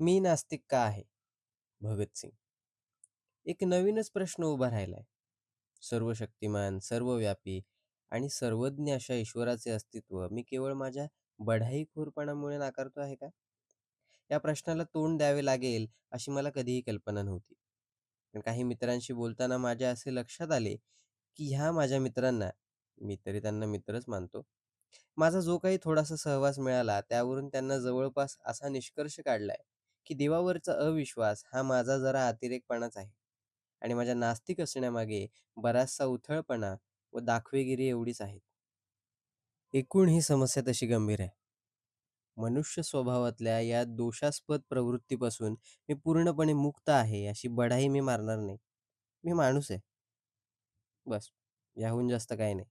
मी नास्तिक का आहे? भगत सिंग. एक नवीनच प्रश्न उभा राहिलाय. सर्वशक्तिमान, सर्वव्यापी आणि सर्वज्ञ अशा ईश्वराचे अस्तित्व मी केवळ माझ्या बढाईखोरपणामुळे नाकारतो आहे का? या प्रश्नाला तोंड द्यावे लागेल अशी मला कधीही कल्पना नव्हती. पण काही मित्रांशी बोलताना माझ्या असे लक्षात आले, की ह्या माझ्या मित्रांना, मी तरी त्यांना मित्रच मानतो, माझा जो काही थोडासा सहवास मिळाला त्यावरून त्यांना जवळपास असा निष्कर्ष काढलाय, की देवावरचा अविश्वास हा माझा जरा अतिरेकपणाच आहे आणि माझ्या नास्तिक असण्यामागे बराचसा उथळपणा व दाखवेगिरी एवढीच आहे. एकूण ही समस्या तशी गंभीर आहे. मनुष्य स्वभावातल्या या दोषास्पद प्रवृत्तीपासून मी पूर्णपणे मुक्त आहे अशी बढाई मी मारणार नाही. मी माणूस आहे. बस. याहून जास्त काही नाही.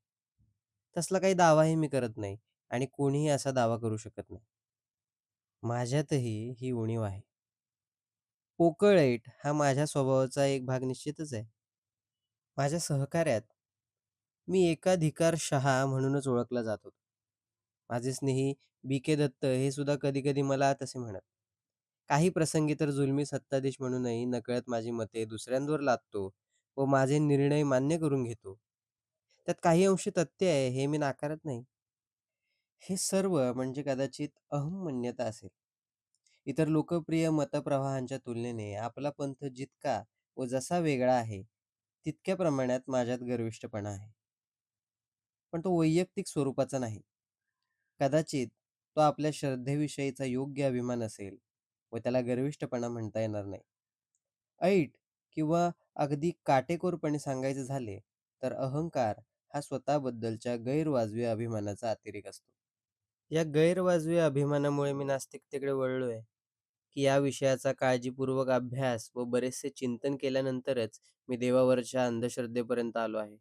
तसला काही दावाही मी करत नाही आणि कोणीही असा दावा करू शकत नाही. माझ्यातही ही उणीव आहे. पोकळ ऐट हा माझ्या स्वभावाचा एक भाग निश्चितच आहे. माझ्या सहकार्यात मी एकाधिकारशहा म्हणूनच ओळखला जात होतो. माझे स्नेही बी.के. दत्त हे सुद्धा कधी-कधी मला तसे म्हणत. काही प्रसंगी तर जुलमी सत्ताधीश म्हणूनही नकळत माझी मते दुसऱ्यांवर लादतो व माझे निर्णय मान्य करून घेतो. त्यात काही अंशी तथ्य आहे हे मी नाकारत नाही. हे सर्व म्हणजे कदाचित अहंमन्यता असेल. इतर लोकप्रिय मतप्रवाहांच्या तुलनेने आपला पंथ जितका व जसा वेगळा आहे, तितक्या प्रमाणात माझ्यात गर्विष्ठपणा आहे. पण तो वैयक्तिक स्वरूपाचा नाही. कदाचित तो आपल्या श्रद्धेविषयीचा योग्य अभिमान असेल व त्याला गर्विष्ठपणा म्हणता येणार नाही. ऐट किंवा अगदी काटेकोरपणे सांगायचे झाले, तर अहंकार हा स्वतःबद्दलच्या गैरवाजवी अभिमानाचा अतिरेक असतो. या गैरवाजवी अभिमानामुळे मी नास्तिकतेकडे वळलोय, की या विषयाचा काळजीपूर्वक अभ्यास व बरेचसे चिंतन केल्यानंतरच मी देवावरच्या अंधश्रद्धेपर्यंत आलो आहे.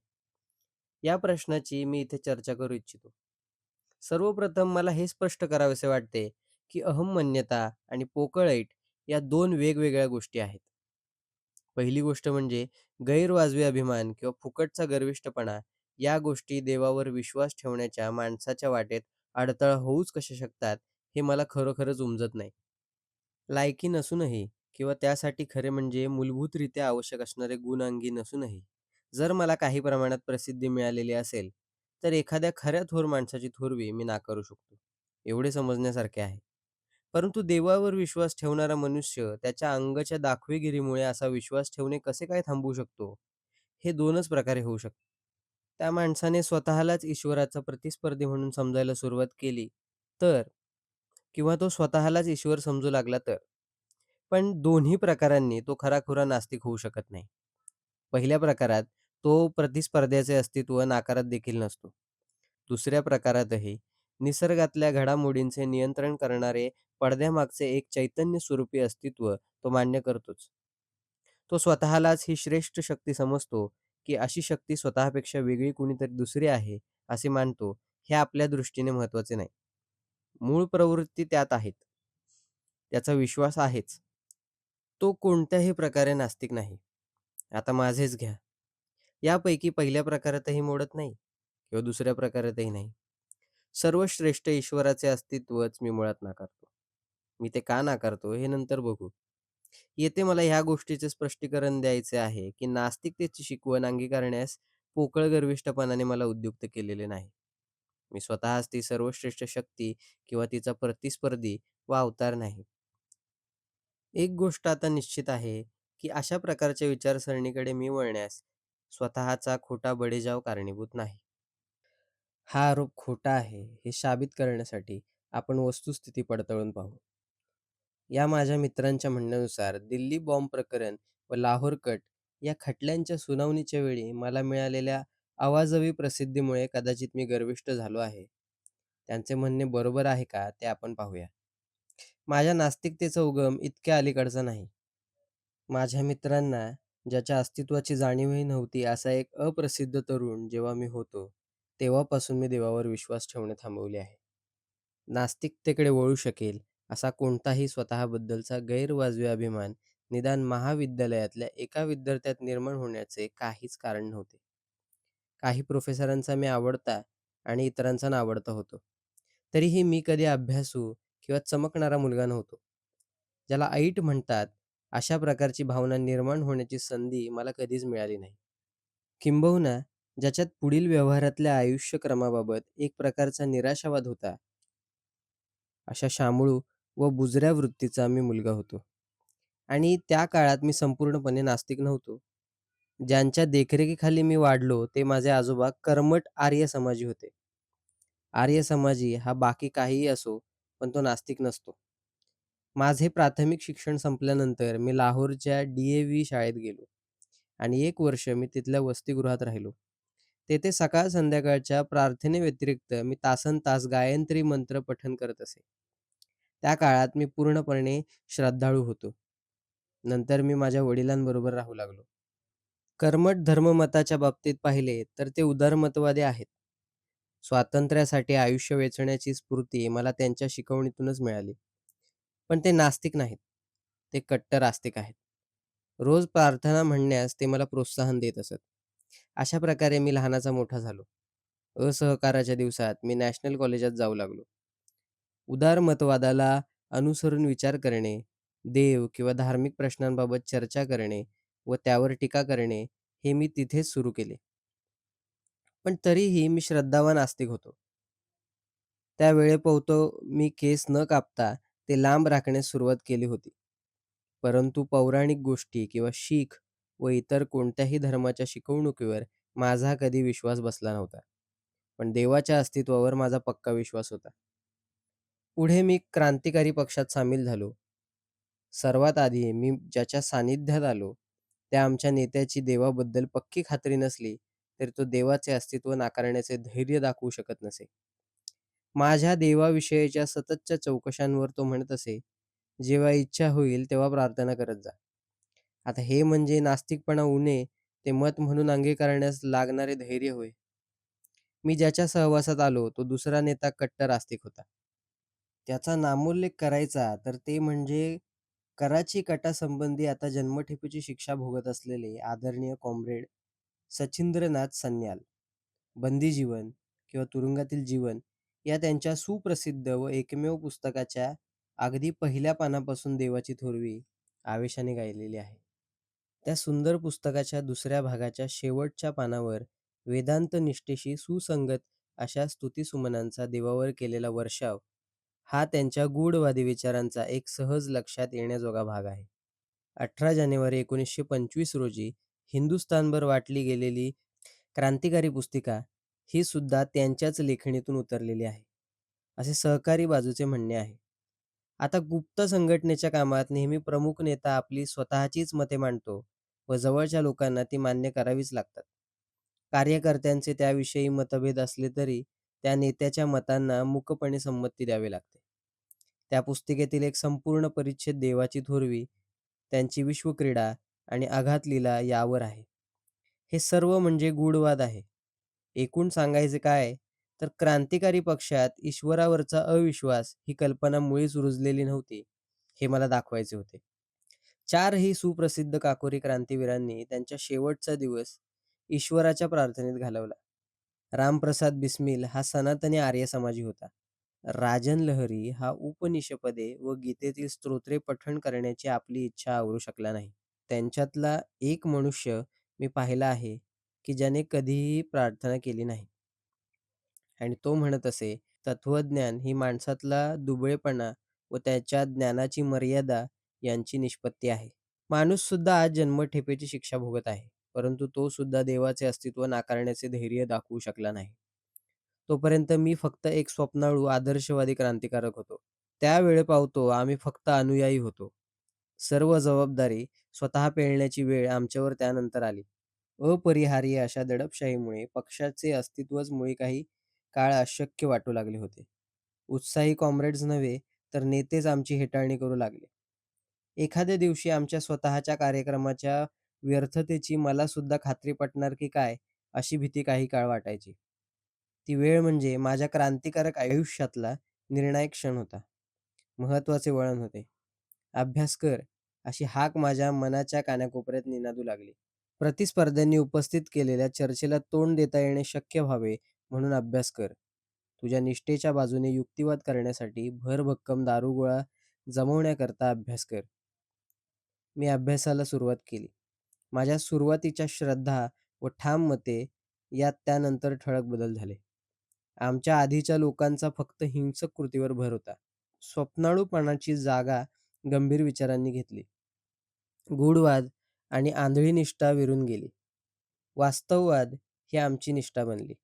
या प्रश्नाची मी इथे चर्चा करू इच्छितो. सर्वप्रथम मला हे स्पष्ट करावेसे वाटते, की अहंमन्यता आणि पोकळ ऐट या 2 वेगवेगळ्या गोष्टी आहेत. पहिली गोष्ट म्हणजे गैरवाजवी अभिमान किंवा फुकटचा गर्विष्ठपणा या गोष्टी देवावर विश्वास ठेवण्याच्या माणसाच्या वाटेत अडथळा होऊच कशा शकतात, हे मला खरोखरच उमजत नाही. लायकी नसूनही किंवा त्यासाठी खरे म्हणजे मूलभूतरित्या आवश्यक असणारे गुण अंगी नसूनही, जर मला काही प्रमाणात प्रसिद्धी मिळालेली असेल, तर एखाद्या खऱ्या थोर माणसाची थोरवी मी नाकारू शकतो. एवढे समजण्यासारखे आहे. परंतु देवावर विश्वास ठेवणारा मनुष्य त्याच्या अंगच्या दाखवेगिरीमुळे असा विश्वास ठेवणे कसे काय थांबवू शकतो? हे 2च प्रकारे होऊ शकते. त्या माणसाने स्वतःलाच ईश्वराचा प्रतिस्पर्धी म्हणून समजायला सुरुवात केली तर किंवा तो स्वतःलाच ईश्वर समजू लागला तर. पण दोन्ही प्रकारांनी तो खरा-खुरा नास्तिक होऊ शकत नाही. पहिल्या प्रकारात तो प्रतिस्पर्ध्याचे अस्तित्व नाकारत देखील नसतो. दुसऱ्या प्रकारातही निसर्गातल्या घडामोडींचे नियंत्रण करणारे पडद्यामागचे एक चैतन्य स्वरूपी अस्तित्व तो मान्य करतोच. तो स्वतःलाच ही श्रेष्ठ शक्ती समजतो, की अशी शक्ती स्वतःपेक्षा वेगळी कुणीतरी दुसरी आहे, असे मानतो, हे आपल्या दृष्टीने महत्त्वाचे नाही. मूळ प्रवृत्ती त्यात आहेत. त्याचा विश्वास आहेच. तो कोणत्याही प्रकारे नास्तिक नाही. आता माझेच घ्या. यापैकी पहिल्या प्रकारातही मोडत नाही किंवा दुसऱ्या प्रकारातही नाही. सर्वश्रेष्ठ ईश्वराचे अस्तित्वच मी मुळात नाकारतो. मी ते का नाकारतो हे नंतर बघू. येथे मला ह्या गोष्टीचे स्पष्टीकरण द्यायचे आहे, की नास्तिकतेची शिकवण अंगीकारण्यास पोकळ गर्विष्ठपणाने मला उद्युक्त केलेले नाही. मी स्वतःच ती सर्वश्रेष्ठ शक्ती किंवा तिचा प्रतिस्पर्धी व अवतार नाही. एक गोष्ट आता निश्चित आहे, की अशा प्रकारच्या विचारसरणीकडे मी वळण्यास स्वतःचा खोटा बडेजाव कारणीभूत नाही. हा आरोप खोटा आहे, हे साबित करण्यासाठी आपण वस्तुस्थिती पडताळून पाहू. या माझ्या मित्रांच्या म्हणण्यानुसार दिल्ली बॉम्ब प्रकरण व लाहोर कट या खटल्यांच्या सुनावणीच्या वेळी मला मिळालेल्या अवाजवी प्रसिद्धीमुळे कदाचित मी गर्विष्ठ झालो आहे. त्यांचे म्हणणे बरोबर आहे का ते आपण पाहूया. माझ्या नास्तिकतेचा उगम इतक्या अलीकडचा नाही. माझ्या मित्रांना ज्याच्या अस्तित्वाची जाणीवही नव्हती असा एक अप्रसिद्ध तरुण जेव्हा मी होतो, तेव्हापासून मी देवावर विश्वास ठेवणे थांबवले आहे. नास्तिकतेकडे वळू शकेल असा कोणताही स्वतःबद्दलचा गैरवाजवी अभिमान निदान महाविद्यालयातल्या एका विद्यार्थ्यात निर्माण होण्याचे काहीच कारण नव्हते. काही प्रोफेसरांचा मी आवडता आणि इतरांचा नावडता होतो. तरीही मी कधी अभ्यासू किंवा चमकणारा मुलगा नव्हतो. ज्याला ऐट म्हणतात, अशा प्रकारची भावना निर्माण होण्याची संधी मला कधीच मिळाली नाही. किंबहुना ज्याच्यात पुढील व्यवहारातल्या आयुष्यक्रमाबाबत एक प्रकारचा निराशावाद होता, अशा शामळू व बुजऱ्या वृत्तीचा मी मुलगा होतो. आणि त्या काळात मी संपूर्णपणे नास्तिक नव्हतो. ज्यांच्या देखरेखीखाली मी वाढलो ते माझे आजोबा कर्मठ आर्य समाजी होते. आर्य समाजी हा बाकी काहीही असो, पण तो नास्तिक नसतो. माझे प्राथमिक शिक्षण संपल्यानंतर मी लाहोरच्या डी-ए-व्ही शाळेत गेलो आणि 1 वर्ष मी तिथल्या वसतिगृहात राहिलो. तेथे सकाळ संध्याकाळच्या प्रार्थनेव्यतिरिक्त मी तासनतास गायत्री मंत्र पठण करत असे. त्या काळात मी पूर्णपणे श्रद्धाळू होतो. नंतर मी माझ्या वडिलांबरोबर राहू लागलो. कर्मठ धर्ममताच्या बाबतीत पाहिले तर ते उदारमतवादी आहेत. स्वातंत्र्यासाठी आयुष्य वेचण्याची स्फूर्ती मला त्यांच्या शिकवणीतूनच मिळाली. पण ते नास्तिक नाहीत. ते कट्टर आस्तिक आहेत. रोज प्रार्थना म्हणण्यास ते मला प्रोत्साहन देत असत. अशा प्रकारे मी लहानाचा मोठा झालो. असहकाराच्या दिवसात मी नॅशनल कॉलेजात जाऊ लागलो. उदारमतवादाला अनुसरून विचार करणे, देव किंवा धार्मिक प्रश्नांबाबत चर्चा करणे व त्यावर टीका करणे, हे मी तिथेच सुरू केले. पण तरीही मी श्रद्धावान आस्तिक होतो. त्या वेळेपुरतो मी केस न कापता ते लांब राखण्यास सुरुवात केली होती. परंतु पौराणिक गोष्टी किंवा शीख व इतर कोणत्याही धर्माच्या शिकवणुकीवर माझा कधी विश्वास बसला नव्हता. पण देवाच्या अस्तित्वावर माझा पक्का विश्वास होता. पुढे मी क्रांतिकारी पक्षात सामील झालो. सर्वात आधी मी ज्याच्या सानिध्यात आलो, त्या आमच्या नेत्याची देवाबद्दल पक्की खात्री नसली, तरी तो देवाचे अस्तित्व नाकारण्याचे धैर्य दाखवू शकत नसे. माझ्या देवाविषयीच्या सततच्या चौकशांवर तो म्हणत असे, "जेव्हा इच्छा होईल तेव्हा प्रार्थना करत जा." आता हे म्हणजे नास्तिकपणा उणे, ते मत म्हणून अंगीकारण्यास लागणारे धैर्य होय. मी ज्याच्या सहवासात आलो, तो दुसरा नेता कट्टर आस्तिक होता. त्याचा नामोल्लेख करायचा तर ते म्हणजे कराची कटासंबंधी आता जन्मठेपेची शिक्षा भोगत असलेले आदरणीय कॉम्रेड सचिंद्रनाथ सन्याल. बंदी जीवन किंवा तुरुंगातील जीवन या त्यांच्या सुप्रसिद्ध व एकमेव पुस्तकाच्या अगदी पहिल्या पानापासून देवाची थोरवी आवेशाने गायलेली आहे. त्या सुंदर पुस्तकाच्या दुसऱ्या भागाच्या शेवटच्या पानावर वेदांत निष्ठेशी सुसंगत अशा स्तुतिसुमनांचा देवावर केलेला वर्षाव हा त्यांच्या गूढवादी विचारांचा एक सहज लक्षात येण्याजोगा भाग आहे. 18 जानेवारी 1925 रोजी हिंदुस्थानभर वाटली गेलेली क्रांतिकारी पुस्तिका ही सुद्धा त्यांच्याच लेखणीतून उतरलेली आहे, असे सहकारी बाजूचे म्हणणे आहे. आता गुप्त संघटनेच्या कामात नेहमी प्रमुख नेता आपली स्वतःचीच मते मांडतो व जवळच्या लोकांना ती मान्य करावीच लागतात. कार्यकर्त्यांचे त्याविषयी मतभेद असले तरी त्या नेत्याच्या मतांना मूकपणे संमती द्यावी लागते. त्या पुस्तिकेतील एक संपूर्ण परिच्छेद देवाची थोरवी, त्यांची विश्वक्रीडा आणि आघात लीला यावर आहे. हे सर्व म्हणजे गूढवाद आहे. एकूण सांगायचे काय, तर क्रांतिकारी पक्षात ईश्वरावरचा अविश्वास ही कल्पना मुळीच रुजलेली नव्हती, हे मला दाखवायचे होते. चारही सुप्रसिद्ध काकोरी क्रांतीवीरांनी त्यांच्या शेवटचा दिवस ईश्वराच्या प्रार्थनेत घालवला. रामप्रसाद बिस्मिल हा सनातनी आर्य समाजी होता. राजन लहरी हा उपनिषपदे व गीतेतील स्तोत्रे पठण करण्याची आपली इच्छा आवरू शकला नाही. त्यांच्यातला एक मनुष्य मी पाहिला आहे, की ज्याने कधीही प्रार्थना केली नाही. आणि तो म्हणत असे, तत्वज्ञान ही माणसातला दुबळेपणा व त्याच्या ज्ञानाची मर्यादा यांची निष्पत्ती आहे. माणूस सुद्धा आज जन्मठेपेची शिक्षा भोगत आहे, परंतु तो सुद्धा देवाचे अस्तित्व नाकारण्याचे धैर्य दाखवू शकला नाही. तोपर्यंत मी फक्त एक स्वप्नाळू आदर्शवादी क्रांतिकारक होतो. त्या वेळेपावतो आम्ही फक्त अनुयायी होतो. सर्व जबाबदारी स्वतः पेलण्याची वेळ आमच्यावर त्यानंतर आली. अपरिहार्य अशा दडपशाहीमुळे पक्षाचे अस्तित्वच मुळी काही काळ अशक्य वाटू लागले होते. उत्साही कॉम्रेड्स नव्हे, तर नेतेच आमची हेटाळणी करू लागले. एखाद्या दिवशी आमच्या स्वतःच्या कार्यक्रमाच्या व्यर्थतेची मला सुद्धा खात्री पटणार की काय, अशी भीती काही काळ वाटायची. ती वेळ म्हणजे माझ्या क्रांतिकारक आयुष्यातला निर्णायक क्षण होता. महत्त्वाचे वळण होते. "अभ्यास कर" अशी हाक माझ्या मनाच्या कानाकोपऱ्यात निनादू लागली. प्रतिस्पर्ध्यांनी उपस्थित केलेल्या चर्चेला तोंड देता येणे शक्य व्हावे म्हणून अभ्यास कर. तुझ्या निष्ठेच्या बाजूने युक्तिवाद करण्यासाठी भरभक्कम दारुगोळा जमवण्याकरता अभ्यास कर. मी अभ्यासाला सुरुवात केली. माझ्या सुरुवातीच्या श्रद्धा व ठाम मते यात त्यानंतर ठळक बदल झाले. आमच्या आधीच्या लोकांचा फक्त हिंसक कृतीवर भर होता. स्वप्नाळूपणाची जागा गंभीर विचारांनी घेतली. गूढवाद आणि आंधळी निष्ठा विरून गेली. वास्तववाद ही आमची निष्ठा बनली.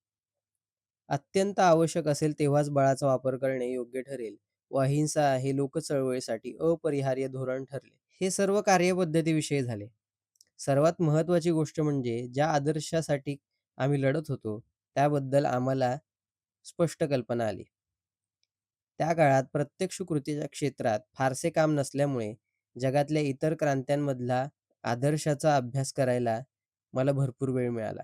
अत्यंत आवश्यक असेल तेव्हाच बळाचा वापर करणे योग्य ठरेल व अहिंसा हे लोकचळवळीसाठी अपरिहार्य धोरण ठरले. हे सर्व कार्यपद्धतीविषयी झाले. सर्वात महत्त्वाची गोष्ट म्हणजे ज्या आदर्शासाठी आम्ही लढत होतो, त्याबद्दल आम्हाला स्पष्ट कल्पना आली. त्या काळात प्रत्यक्ष कृतीच्या क्षेत्रात फारसे काम नसल्यामुळे जगातल्या इतर क्रांत्यांमधला आदर्शाचा अभ्यास करायला मला भरपूर वेळ मिळाला.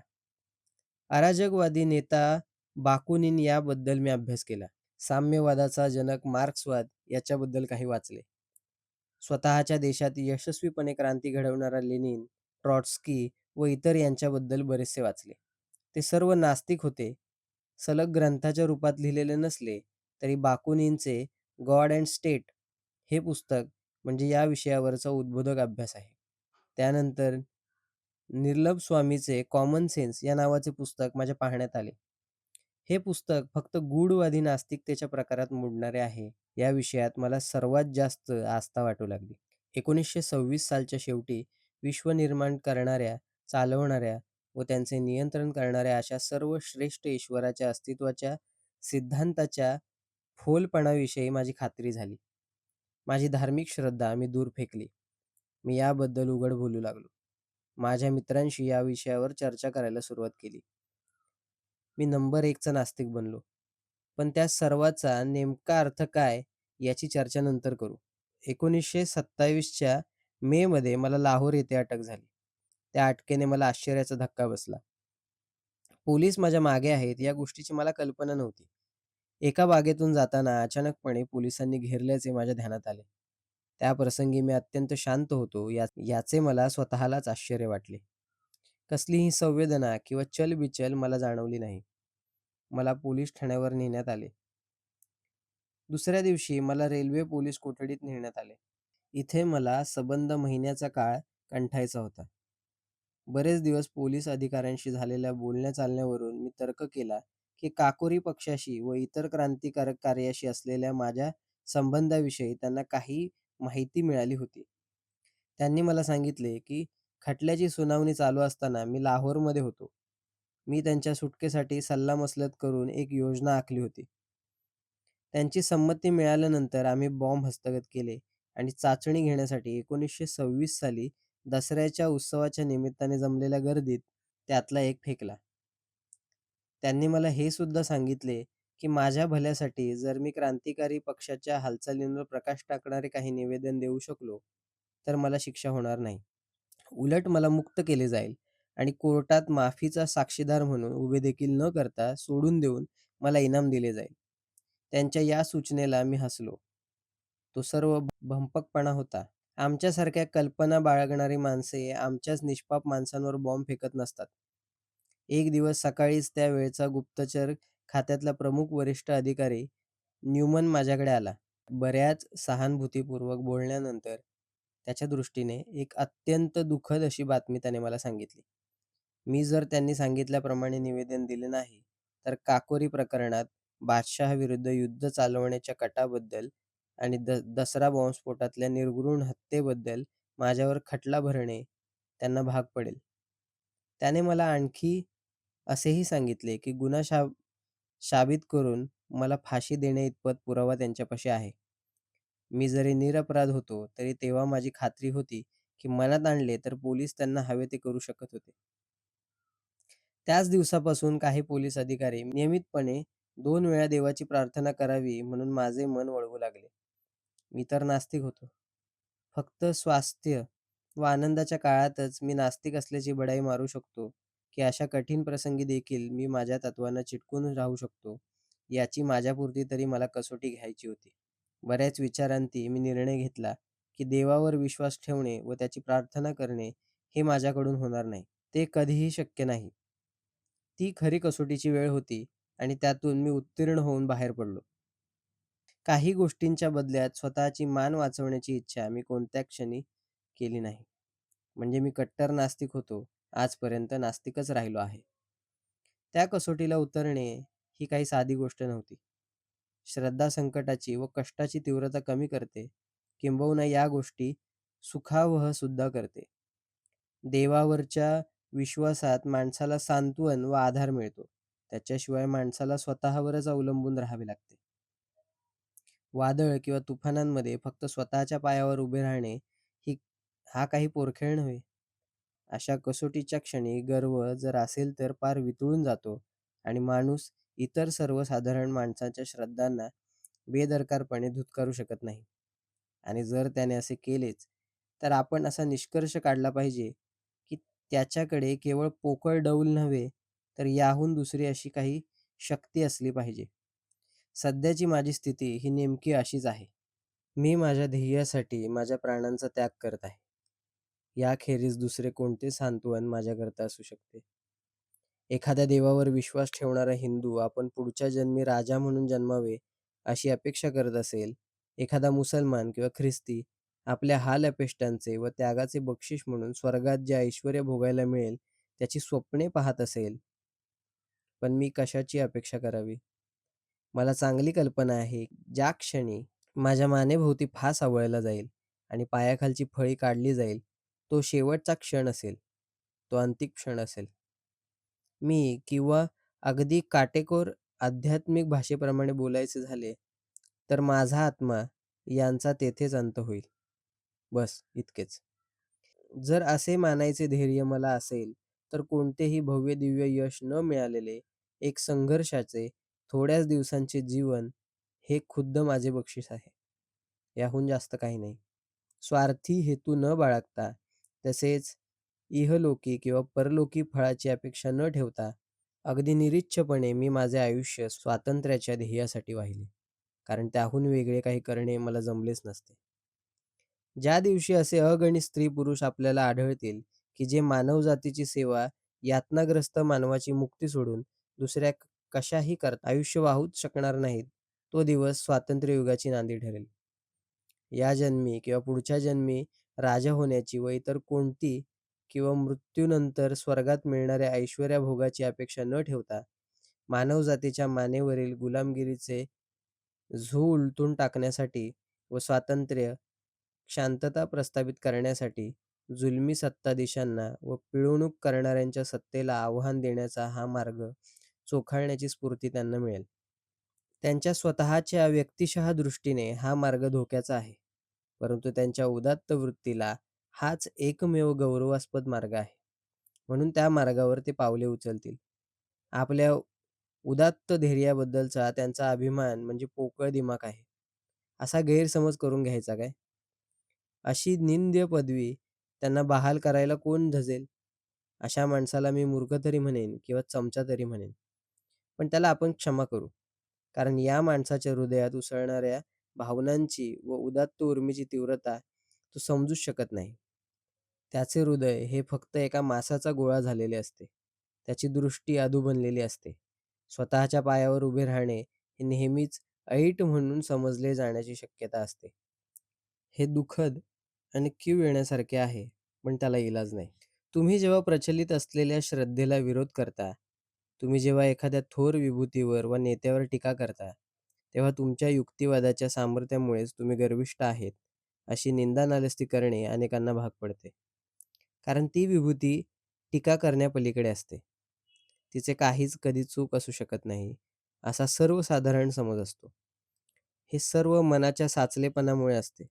अराजकवादी नेता बाकुनिन याबद्दल मी अभ्यास केला. साम्यवादाचा जनक मार्क्सवाद याच्याबद्दल काही वाचले. स्वतःच्या देशात यशस्वीपणे क्रांती घडवणारा लेनिन, ट्रॉट्स्की व इतर यांच्याबद्दल बरेचसे वाचले. ते सर्व नास्तिक होते. सलग ग्रंथाच्या रूपात लिहिलेले नसले तरी बाकुनिनचे गॉड अँड स्टेट हे पुस्तक म्हणजे या विषयावरचा उद्बोधक अभ्यास आहे. त्यानंतर निर्लभ स्वामीचे कॉमन सेन्स या नावाचे पुस्तक माझ्या पाहण्यात आले. हे पुस्तक फक्त गूढवादी नास्तिकतेच्या प्रकारात मोडणारे आहे. या विषयात मला सर्वात जास्त आस्था वाटू लागली. 1926 सालच्या शेवटी विश्व निर्माण करणाऱ्या, चालवणाऱ्या व त्यांचे नियंत्रण करणाऱ्या अशा सर्व श्रेष्ठ ईश्वराच्या अस्तित्वाच्या सिद्धांताच्या फोलपणाविषयी माझी खात्री झाली. माझी धार्मिक श्रद्धा मी दूर फेकली. मी याबद्दल उघड बोलू लागलो. माझ्या मित्रांशी या विषयावर चर्चा करायला सुरुवात केली. मी नंबर 1चा नास्तिक बनलो. पण त्या सर्वाचा नेमका अर्थ काय याची चर्चा नंतर करू. 1927च्या मेमध्ये मला लाहोर येथे अटक झाली. त्या अटकेने मला आश्चर्याचा धक्का बसला. पोलीस माझ्या मागे आहेत या गोष्टीची मला कल्पना नव्हती. एका बागेतून जाताना अचानकपणे पोलिसांनी घेरल्याचे माझ्या ध्यानात आले. त्या प्रसंगी मी अत्यंत शांत होतो याचे मला स्वतःलाच आश्चर्य वाटले. कसलीही संवेदना किंवा चलबिचल मला जाणवली नाही. मला पोलीस ठाण्यावर नेण्यात आले. दुसऱ्या दिवशी मला रेल्वे पोलीस कोठडीत नेण्यात आले. इथे मला सबंध महिन्याचा काळ कंठायचा होता. बरेच दिवस पोलीस अधिकाऱ्यांशी झालेल्या बोलण्या चालण्यावरून मी तर्क केला की काकोरी पक्षाशी व इतर क्रांतिकारक कार्याशी असलेल्या माझ्या संबंधाविषयी त्यांना काही माहिती मिळाली होती. त्यांनी मला सांगितले की खटल्याची सुनावणी चालू असताना मी लाहोरमध्ये होतो. मी त्यांच्या सुटकेसाठी सल्लामसलत करून एक योजना आखली होती. त्यांची संमती मिळाल्यानंतर आम्ही बॉम्ब हस्तगत केले आणि चाचणी घेण्यासाठी 1926 साली दसऱ्याच्या उत्सवाच्या निमित्ताने जमलेल्या गर्दीत त्यातला एक फेकला. त्यांनी मला हे सुद्धा सांगितले की माझ्या भल्यासाठी जर मी क्रांतिकारी पक्षाच्या हालचालींवर प्रकाश टाकणारे काही निवेदन देऊ शकलो, तर मला शिक्षा होणार नाही. उलट मला मुक्त केले जाईल आणि कोर्टात माफीचा साक्षीदार म्हणून उभे देखील न करता सोडून देऊन मला इनाम दिले जाईल. त्यांच्या या सूचनेला मी हसलो. तो सर्व भंपकपणा होता. आमच्यासारख्या कल्पना बाळगणारी माणसे आमच्याच निष्पाप माणसांवर बॉम्ब फेकत नसतात. एक दिवस सकाळीच त्या वेळचा गुप्तचर खात्यातला प्रमुख वरिष्ठ अधिकारी न्यूमन माझ्याकडे आला. बऱ्याच सहानुभूतीपूर्वक बोलण्यानंतर त्याच्या दृष्टीने एक अत्यंत दुःखद अशी बातमी त्याने मला सांगितली. मी जर त्यांनी सांगितल्याप्रमाणे निवेदन दिले नाही, तर काकोरी प्रकरणात बादशहाविरुद्ध युद्ध चालवण्याच्या कटाबद्दल आणि दसरा बॉम्बस्फोटातल्या निर्घृण हत्येबद्दल माझ्यावर खटला भरणे त्यांना भाग पडेल. त्याने मला आणखी असेही सांगितले की गुन्हा साबित करून मला फाशी देण्याइतपत पुरावा त्यांच्यापाशी आहे. मी जरी निरपराध होतो, तरी तेव्हा माझी खात्री होती की मनात आणले तर पोलीस त्यांना हवे ते करू शकत होते. त्याच दिवसापासून काही पोलीस अधिकारी नियमितपणे 2 वेळा देवाची प्रार्थना करावी म्हणून माझे मन वळवू लागले. मी तर नास्तिक होतो. फक्त स्वास्थ्य व आनंदाच्या काळातच मी नास्तिक असल्याची बढाई मारू शकतो की अशा कठीण प्रसंगी देखील मी माझ्या तत्त्वांना चिटकून राहू शकतो, याची माझ्यापुरती तरी मला कसोटी घ्यायची होती. बऱ्याच विचारांती मी निर्णय घेतला की देवावर विश्वास ठेवणे व त्याची प्रार्थना करणे हे माझ्याकडून होणार नाही. ते कधीही शक्य नाही. ती खरी कसोटीची वेळ होती आणि त्यातून मी उत्तीर्ण होऊन बाहेर पडलो. काही गोष्टींच्या बदल्यात स्वतःची मान वाचवण्याची इच्छा मी कोणत्या क्षणी केली नाही. म्हणजे मी कट्टर नास्तिक होतो. आजपर्यंत नास्तिकच राहिलो आहे. त्या कसोटीला उतरणे ही काही साधी गोष्ट नव्हती. श्रद्धा संकटाची व कष्टाची तीव्रता कमी करते. किंबहुना या गोष्टी सुखावह सुद्धा करते. देवावरच्या विश्वासात माणसाला सांत्वन व आधार मिळतो. त्याच्याशिवाय माणसाला स्वतःवरच अवलंबून राहावे लागते. वादळ किंवा तुफानांमध्ये फक्त स्वतःच्या पायावर उभे राहणे ही हा काही पोरखेळ नव्हे. अशा कसोटीच्या क्षणी गर्व जर असेल तर पार वितळून जातो आणि माणूस इतर सर्वसाधारण माणसांच्या श्रद्धांना बेदरकारपणे धुतकारू शकत नाही. आणि जर त्याने असे केलेच, तर आपण असा निष्कर्ष काढला पाहिजे, की त्याच्याकडे केवळ पोकळ डौल नव्हे, तर याहून दुसरी अशी काही शक्ती असली पाहिजे. सध्याची माझी स्थिती ही नेमकी अशीच आहे. मी माझ्या ध्येयासाठी माझ्या प्राणांचा त्याग करत आहे. याखेरीज दुसरे कोणते सांत्वन माझ्याकरता असू शकते? एखाद्या देवावर विश्वास ठेवणारा हिंदू आपण पुढच्या जन्मी राजा म्हणून जन्मावे अशी अपेक्षा करत असेल, एखादा मुसलमान किंवा ख्रिस्ती आपल्या हाल-अपेष्टांचे व त्यागाचे बक्षीस म्हणून स्वर्गात जे ऐश्वर्य भोगायला मिळेल, त्याची स्वप्ने पाहत असेल, पण मी कशाची अपेक्षा करावी? मला चांगली कल्पना आहे, ज्या क्षणी माझ्या मानेभोवती फास आवळला जाईल आणि पायाखालची फळी काढली जाईल, तो शेवटचा क्षण असेल. तो अंतिम क्षण असेल. मी किंवा अगदी काटेकोर आध्यात्मिक भाषेप्रमाणे बोलायचे झाले, तर माझा आत्मा यांचा तेथेच अंत होईल. बस इतकेच. जर असे मानायचे धैर्य मला असेल, तर कोणतेही भव्य-दिव्य यश न मिळालेले एक संघर्षाचे, थोड्याच दिवसांचे जीवन हे खुद्द माझे बक्षीस आहे. याहून जास्त काही नाही. स्वार्थी हेतू न बाळगता, तसेच इहलोकी किंवा परलोकी फळाची अपेक्षा न ठेवता, अगदी निरिच्छपणे मी माझे आयुष्य स्वातंत्र्याच्या ध्येयासाठी वाहिले. कारण त्याहून वेगळे काही करणे मला जमलेच नसते. ज्या दिवशी असे अगणित स्त्री-पुरुष आपल्याला आढळतील, की जे मानवजातीची सेवा, यातनाग्रस्त मानवाची मुक्ती सोडून दुसऱ्या कशाही करता आयुष्य वाहूच शकणार नाहीत, तो दिवस स्वातंत्र्ययुगाची नांदी ठरेल. या जन्मी किंवा पुढच्या जन्मी राजा होण्याची व इतर कोणती किंवा मृत्यूनंतर स्वर्गात मिळणाऱ्या ऐश्वर्यभोगाची अपेक्षा न ठेवता, मानवजातीच्या मानेवरील गुलामगिरीचे झू उलथून टाकण्यासाठी व स्वातंत्र्य, शांतता प्रस्थापित करण्यासाठी जुलमी सत्ताधीशांना व पिळवणूक करणाऱ्यांच्या सत्तेला आव्हान देण्याचा हा मार्ग चोखाळण्याची स्फूर्ती त्यांना मिळेल. त्यांच्या स्वतःच्या व्यक्तिशः दृष्टीने हा मार्ग धोक्याचा आहे. परंतु त्यांच्या उदात्त वृत्तीला हाच एकमेव गौरवास्पद मार्ग आहे. म्हणून त्या मार्गावर ते पावले उचलतील. आपल्या उदात्त धैर्याबद्दलचा त्यांचा अभिमान म्हणजे पोकळ दिमाग आहे. असा गैरसमज करून घ्यायचा काय? अशी निंद्य पदवी त्यांना बहाल करायला कोण धजेल? अशा माणसाला मी मूर्ख तरी म्हणेन किंवा चमचा तरी म्हणेन. पण त्याला आपण क्षमा करू. कारण या माणसाच्या हृदयात उसळणाऱ्या भावनांची व उदात्त उर्मीची तीव्रता तो समजूच शकत नाही. त्याचे हृदय हे फक्त एका मांसाचा गोळा झालेले असते. त्याची दृष्टी अधू बनलेली असते. स्वतःच्या पायावर उभे राहणे हे नेहमीच ऐट म्हणून समजले जाण्याची शक्यता असते. हे दुःखद आणि कीव येण्यासारखे आहे, पण त्याला इलाज नाही. तुम्ही जेव्हा प्रचलित असलेल्या श्रद्धेला विरोध करता, तुम्ही जेव्हा एखाद्या थोर विभूतीवर व नेत्यावर टीका करता, तेव्हा तुमच्या युक्तिवादाच्या सामर्थ्यामुळेच तुम्ही गर्विष्ठ आहेत, अशी निंदानालस्ती करणे अनेकांना भाग पडते. कारण ती विभूती टीका करण्यापलीकडे असते. तिचे काहीच कधी चूक असू शकत नाही, असा सर्वसाधारण समज असतो. हे सर्व मनाच्या साचलेपणामुळे असते.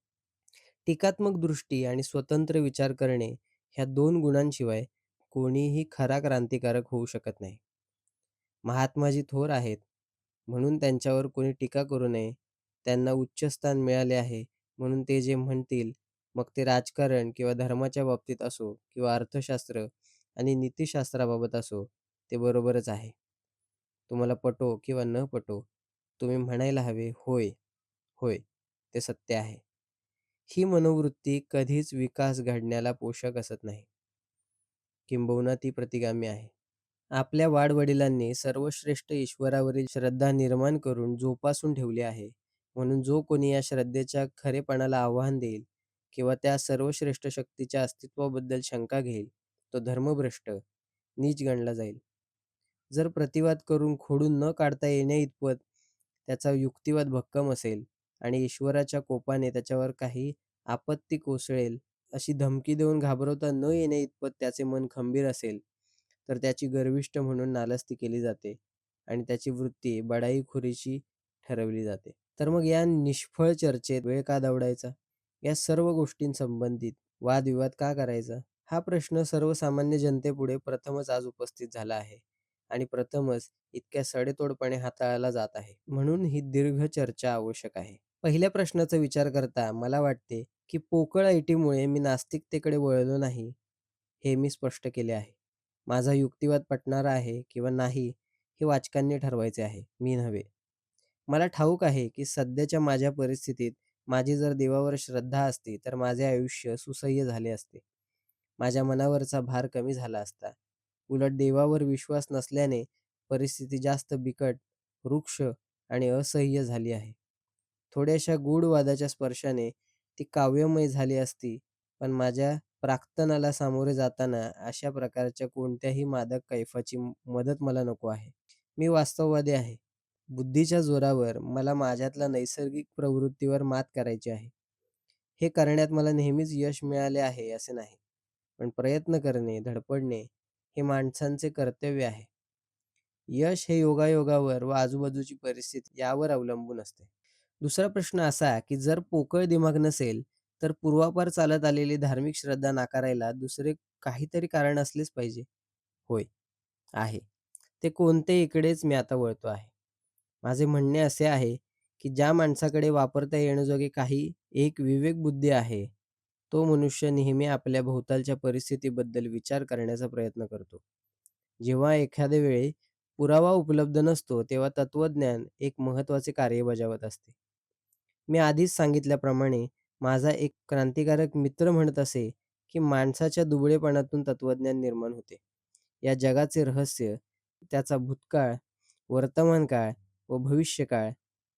टीकात्मक दृष्टी आणि स्वतंत्र विचार करणे ह्या 2 गुणांशिवाय कोणीही खरा क्रांतिकारक होऊ शकत नाही. महात्माजी थोर आहेत, म्हणून त्यांच्यावर कोणी टीका करू नये. त्यांना उच्च स्थान मिळाले आहे, म्हणून ते जे म्हणतील, मग ते राजकारण किंवा धर्माच्या बाबतीत असो किंवा अर्थशास्त्र आणि नीतिशास्त्राबाबत असो, ते बरोबरच आहे. तुम्हाला पटो किंवा न पटो, तुम्ही म्हणायला हवे, "होय, होय, ते सत्य आहे." ही मनोवृत्ती कधीच विकास घडण्याला पोषक असत नाही. किंबहुना ती प्रतिगामी आहे. आपल्या वाडवडिलांनी सर्वश्रेष्ठ ईश्वरावरील श्रद्धा निर्माण करून जोपासून ठेवली आहे. म्हणून जो कोणी या श्रद्धेच्या खरेपणाला आव्हान देईल किंवा त्या सर्वश्रेष्ठ शक्तीच्या अस्तित्वाबद्दल शंका घेईल, तो धर्मभ्रष्ट, नीच गणला जाईल. जर प्रतिवाद करून खोडून न काढता येण्याइतपत त्याचा युक्तिवाद भक्कम असेल आणि ईश्वराच्या कोपाने त्याच्यावर काही आपत्ती कोसळेल अशी धमकी देऊन घाबरवता न येण्याइतपत त्याचे मन खंबीर असेल, तर त्याची गर्विष्ठ म्हणून नालस्ती केली जाते आणि त्याची वृत्ती बडाईखोरीची ठरवली जाते. तर मग या निष्फळ चर्चेत वेळ का दवडायचा? या सर्व गोष्टींसंबंधित वादविवाद का करायचा? हा प्रश्न सर्वसामान्य जनतेपुढे प्रथमच आज उपस्थित झाला आहे आणि प्रथमच इतक्या सडेतोडपणे हाताळला जात आहे. म्हणून ही दीर्घ चर्चा आवश्यक आहे. पहिल्या प्रश्नाचा विचार करता मला वाटते, की पोकळ ऐटीमुळे मी नास्तिकतेकडे वळलो नाही, हे मी स्पष्ट केले आहे. माझा युक्तिवाद पटणारा आहे किंवा नाही, हे वाचकांनी ठरवायचे आहे, मी नव्हे. मला ठाऊक आहे, की सध्याच्या माझ्या परिस्थितीत माझी जर देवावर श्रद्धा असती, तर माझे आयुष्य सुसह्य झाले असते. माझ्या मनावरचा भार कमी झाला असता. उलट देवावर विश्वास नसल्याने परिस्थिती जास्त बिकट, रुक्ष आणि असह्य झाली आहे. थोड्याशा गूढ वादाच्या स्पर्शाने ती काव्यमय झाली असती, पण माझ्या प्राक्तनाला सामोरे जाताना अशा प्रकारच्या कोणत्याही मादक कैफाची मदत मला नको आहे. मी वास्तववादी आहे. बुद्धीच्या जोरावर मला माझ्यातल्या नैसर्गिक प्रवृत्तीवर मात करायची आहे. हे करण्यात मला नेहमीच यश मिळाले आहे असे नाही. पण प्रयत्न करणे, धडपडणे हे माणसांचे कर्तव्य आहे. यश हे योगायोगावर व आजूबाजूची परिस्थिती यावर अवलंबून असते. दुसरा प्रश्न असा, की जर पोकळ दिमाग नसेल, तर पूर्वापार चालत आलेली धार्मिक श्रद्धा नाकारायला दुसरे काहीतरी कारण असलेच पाहिजे. होय, आहे. ते कोणते इकडेच मी आता वळतो आहे. माझे म्हणणे असे आहे, की ज्या माणसाकडे वापरता येण्याजोगे काही एक विवेकबुद्धी आहे, तो मनुष्य नेहमी आपल्या भोवतालच्या परिस्थितीबद्दल विचार करण्याचा प्रयत्न करतो. जेव्हा एखाद्या वेळी पुरावा उपलब्ध नसतो, तेव्हा तत्त्वज्ञान एक महत्त्वाचे कार्य बजावत असते. मी आधीच सांगितल्याप्रमाणे माझा एक क्रांतिकारक मित्र म्हणत असे, की माणसाच्या दुबळेपणातून तत्त्वज्ञान निर्माण होते. या जगाचे रहस्य, त्याचा भूतकाळ, वर्तमानकाळ व भविष्यकाळ,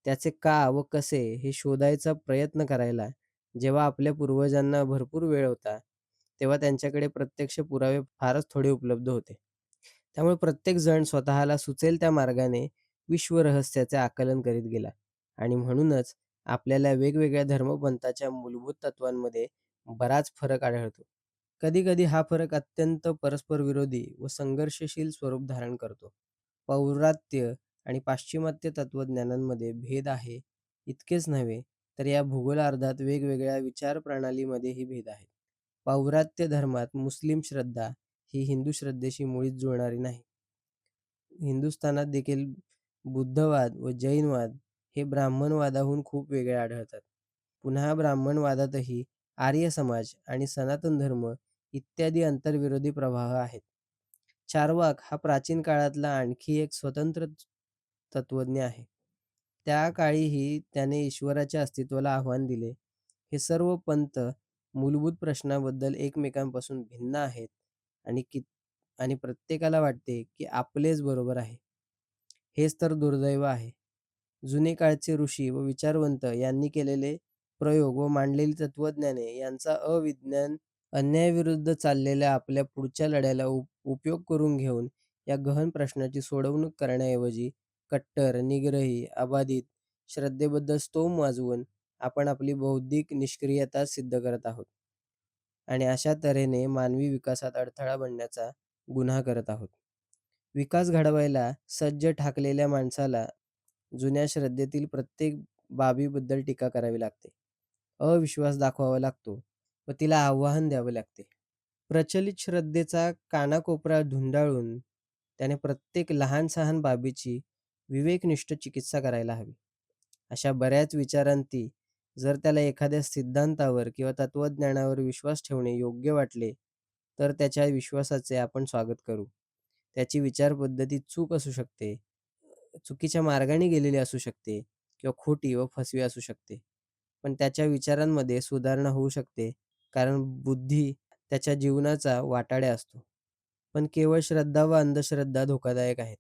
त्याचे का व कसे हे शोधायचा प्रयत्न करायला जेव्हा आपल्या पूर्वजांना भरपूर वेळ होता, तेव्हा त्यांच्याकडे प्रत्यक्ष पुरावे फारच थोडे उपलब्ध होते. त्यामुळे प्रत्येकजण स्वतःला सुचेल त्या मार्गाने विश्वरहस्याचे आकलन करीत गेला आणि म्हणूनच आपल्याला वेगवेगळ्या धर्मपंथाच्या मूलभूत तत्त्वांमध्ये बराच फरक आढळतो. कधी-कधी हा फरक अत्यंत परस्परविरोधी व संघर्षशील स्वरूप धारण करतो. पौर्वात्य आणि पाश्चिमात्य तत्त्वज्ञानांमध्ये भेद आहे इतकेच नव्हे, तर या भूगोलार्धात वेगवेगळ्या विचारप्रणालीमध्येही भेद आहेत. पौर्वात्य धर्मात मुस्लिम श्रद्धा ही हिंदू श्रद्धेशी मुळीच जुळणारी नाही. हिंदुस्थानात देखील बुद्धवाद व जैनवाद हे ब्राह्मणवादाहून खूप वेगळे आढळतात. पुन्हा ब्राह्मणवादातही आर्य समाज आणि सनातन धर्म इत्यादी अंतर्विरोधी प्रवाह आहेत. चार्वाक हा प्राचीन काळातला आणखी एक स्वतंत्र तत्त्वज्ञ आहे. त्या काळीही त्याने ईश्वराच्या अस्तित्वाला आव्हान दिले. हे सर्व पंथ मूलभूत प्रश्नाबद्दल एकमेकांपासून भिन्न आहेत आणि आणि प्रत्येकाला वाटते, की आपलेच बरोबर आहे. हेच तर दुर्दैव आहे. जुने काळचे ऋषी व विचारवंत यांनी केलेले प्रयोग व मांडलेली तत्त्वज्ञाने यांचा अविज्ञान अन्यायाविरुद्ध चाललेल्या आपल्या पुढच्या लढ्याला उपयोग करून घेऊन या गहन प्रश्नाची सोडवणूक करण्याऐवजी कट्टर, निग्रही, अबाधित श्रद्धेबद्दल स्तोम वाजवून आपण आपली बौद्धिक निष्क्रियता सिद्ध करत आहोत आणि अशा तऱ्हेने मानवी विकासात अडथळा बनण्याचा गुन्हा करत आहोत. विकास घडवायला सज्ज ठाकलेल्या माणसाला जुन्या श्रद्धेतील प्रत्येक बाबीबद्दल टीका करावी लागते. अविश्वास दाखवावा लागतो व तिला आव्हान द्यावे लागते. प्रचलित श्रद्धेचा कानाकोपरा धुंडाळून त्याने प्रत्येक लहान-सहान बाबीची विवेकनिष्ठ चिकित्सा करायला हवी. अशा बऱ्याच विचारांती जर त्याला एखाद्या सिद्धांतावर किंवा तत्त्वज्ञानावर विश्वास ठेवणे योग्य वाटले, तर त्याच्या विश्वासाचे आपण स्वागत करू. त्याची विचारपद्धती चूक असू शकते, चुकीच्या मार्गाने गेलेली असू शकते किंवा खोटी व फसवी असू शकते. पण त्याच्या विचारांमध्ये सुधारणा होऊ शकते, कारण बुद्धी त्याच्या जीवनाचा वाटाड्या असतो. पण केवळ श्रद्धा व अंधश्रद्धा धोकादायक आहेत.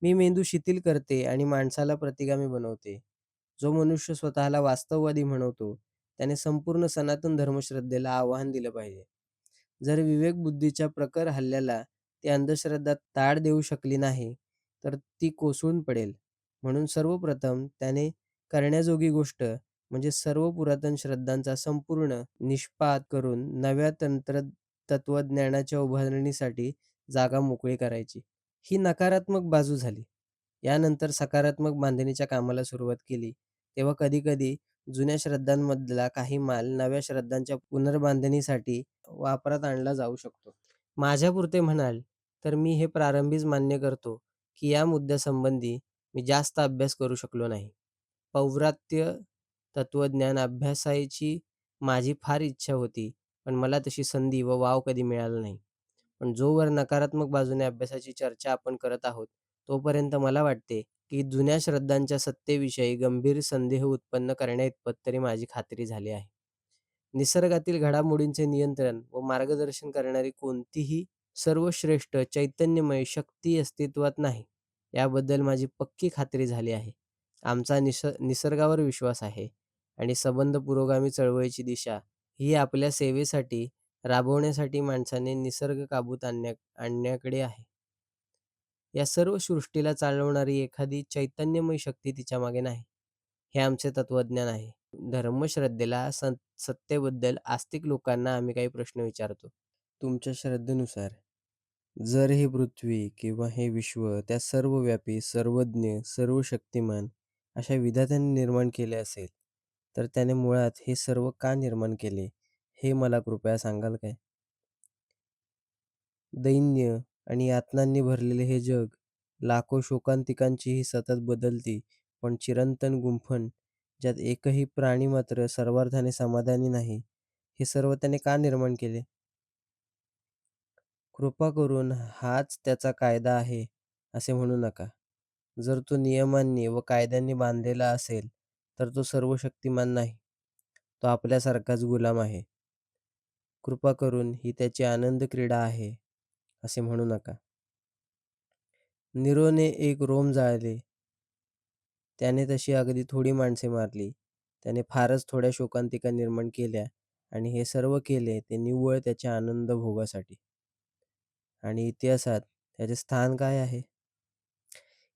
मी मेंदू शिथिल करते आणि माणसाला प्रतिगामी बनवते. जो मनुष्य स्वतःला वास्तववादी म्हणवतो, त्याने संपूर्ण सनातन धर्मश्रद्धेला आव्हान दिलं पाहिजे. जर विवेकबुद्धीच्या प्रखर हल्ल्याला ती अंधश्रद्धा ताड देऊ शकली नाही, तर ती कोसळून पडेल. म्हणून सर्वप्रथम त्याने करण्याजोगी गोष्ट म्हणजे सर्व पुरातन श्रद्धांचा संपूर्ण निष्पात करून नव्या तत्त्वज्ञानाच्या उभारणीसाठी जागा मोकळी करायची. ही नकारात्मक बाजू झाली. यानंतर सकारात्मक बांधणीच्या कामाला सुरुवात केली, तेव्हा कधी-कधी जुन्या श्रद्धांमधला काही माल नव्या श्रद्धांच्या पुनर्बांधणीसाठी वापरात आणला जाऊ शकतो. माझ्यापुरते म्हणाल, तर मी हे प्रारंभीच मान्य करतो, की या मुद्द्यासंबंधी मी जास्त अभ्यास करू शकलो नाही. पौर्वात्य तत्त्वज्ञान अभ्यासायची माझी फार इच्छा होती, पण मला तशी संधी व वाव कधी मिळाला नाही. पण जोवर नकारात्मक बाजूने अभ्यासाची चर्चा आपण करत आहोत, तोपर्यंत मला वाटते, की जुन्या श्रद्धांच्या सत्तेविषयी गंभीर संदेह उत्पन्न करण्याइतपत तरी माझी खात्री झाली आहे. निसर्गातील घडामोडींचे नियंत्रण व मार्गदर्शन करणारी कोणतीही सर्वश्रेष्ठ चैतन्यमय शक्ती अस्तित्वात नाही, याबद्दल माझी पक्की खात्री झाली आहे. आमचा निसर्गावर विश्वास आहे आणि संबंध पुरोगामी चळवळीची दिशा ही आपल्या सेवेसाठी राबवण्यासाठी माणसाने निसर्ग काबूत आणण्याकडे आहे. या सर्व सृष्टीला चालवणारी एखादी चैतन्यमय शक्ती तिच्यामागे नाही. हे आमचे तत्त्वज्ञान आहे. धर्मश्रद्धेला सत्तेबद्दल आस्तिक लोकांना आम्ही काही प्रश्न विचारतो. तुमच्या श्रद्धेनुसार जर ही पृथ्वी किंवा हे विश्व त्या सर्वव्यापी, सर्वज्ञ, सर्वशक्तिमान अशा विधात्याने निर्माण केले असेल, तर त्याने मुळात हे सर्व का निर्माण केले, हे मला कृपया सांगाल काय? दैन्य आणि यातनांनी भरलेले हे जग, लाखो शोकांतिकांची ही सतत बदलती पण चिरंतन गुंफण, ज्यात एकही प्राणी मात्र सर्वार्थाने समाधानी नाही, हे सर्व त्याने का निर्माण केले? कृपा करून हाच त्याचा कायदा आहे, असे म्हणू नका. जर तो नियमांनी व कायद्यांनी बांधलेला असेल, तर तो सर्वशक्तिमान नाही. तो आपल्यासारखाच गुलाम आहे. कृपा करून ही त्याची आनंद क्रीडा आहे, असे म्हणू नका. नीरोने एक रोम जाळले. त्याने तशी अगदी थोडी माणसे मारली. त्याने फारच थोड्या शोकांतिका निर्माण केल्या आणि हे सर्व केले ते निव्वळ त्याच्या आनंदभोगासाठी. आणि इतिहासात त्याचे स्थान काय आहे?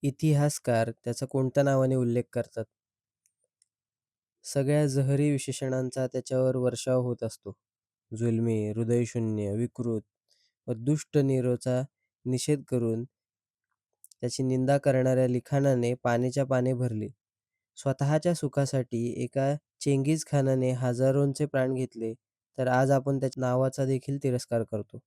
इतिहासकार त्याचा कोणत्या नावाने उल्लेख करतात? सगळ्या जहरी विशेषणांचा त्याच्यावर वर्षाव होत असतो. जुलमी, हृदयशून्य, विकृत व दुष्ट नीरोचा निषेध करून त्याची निंदा करणाऱ्या लिखाणाने पानेच्या पाने भरली. स्वतःच्या सुखासाठी एका चेंगीज खानाने हजारोंचे प्राण घेतले, तर आज आपण त्याच्या नावाचा देखील तिरस्कार करतो.